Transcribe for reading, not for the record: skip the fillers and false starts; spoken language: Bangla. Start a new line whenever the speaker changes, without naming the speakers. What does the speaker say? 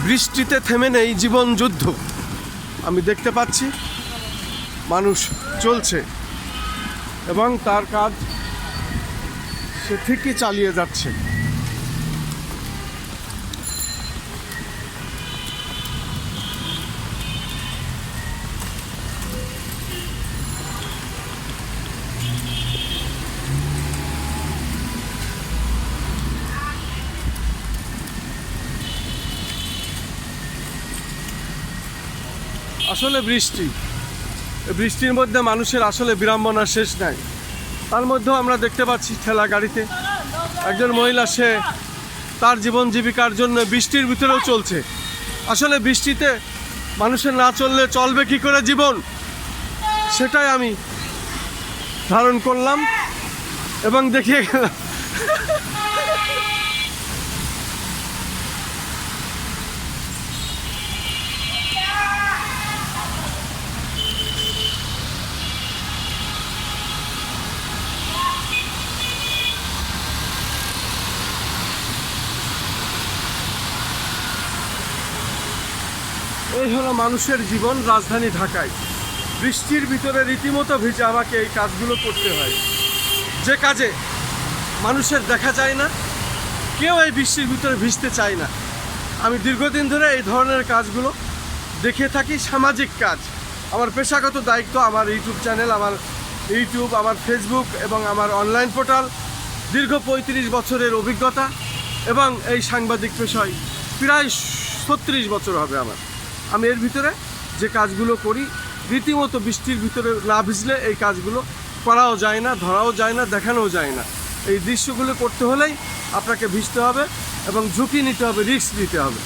বৃষ্টিতে থেমে নেই জীবন যুদ্ধ। আমি দেখতে পাচ্ছি মানুষ চলছে এবং তার কাজ সে ঠিকই চালিয়ে যাচ্ছে। আসলে বৃষ্টির মধ্যে মানুষের আসলে বিড়ম্বনার শেষ নাই। তার মধ্যেও আমরা দেখতে পাচ্ছি ঠেলা গাড়িতে একজন মহিলা, সে তার জীবন জীবিকার জন্য বৃষ্টির ভিতরেও চলছে। আসলে বৃষ্টিতে মানুষের না চললে চলবে কি করে জীবন, সেটাই আমি ধারণ করলাম এবং দেখিয়ে গেলাম। এই হলো মানুষের জীবন রাজধানী ঢাকায়। বৃষ্টির ভিতরে রীতিমতো ভিজে আমাকে এই কাজগুলো করতে হয়, যে কাজে মানুষের দেখা যায় না। কেউ এই বৃষ্টির ভিতরে ভিজতে চায় না। আমি দীর্ঘদিন ধরে এই ধরনের কাজগুলো দেখে থাকি। সামাজিক কাজ আমার পেশাগত দায়িত্ব। আমার ইউটিউব চ্যানেল, আমার ফেসবুক এবং আমার অনলাইন পোর্টাল, দীর্ঘ ৩৫ বছরের অভিজ্ঞতা এবং এই সাংবাদিক পেশায় প্রায় ৩৬ বছর হবে আমার। আমি এর ভিতরে যে কাজগুলো করি, রীতিমতো বৃষ্টির ভিতরে না ভিজলে এই কাজগুলো করাও যায় না, ধরাও যায় না, দেখানোও যায় না। এই দৃশ্যগুলো করতে হলেই আপনাকে ভিজতে হবে এবং ঝুঁকি নিতে হবে, রিস্ক নিতে হবে।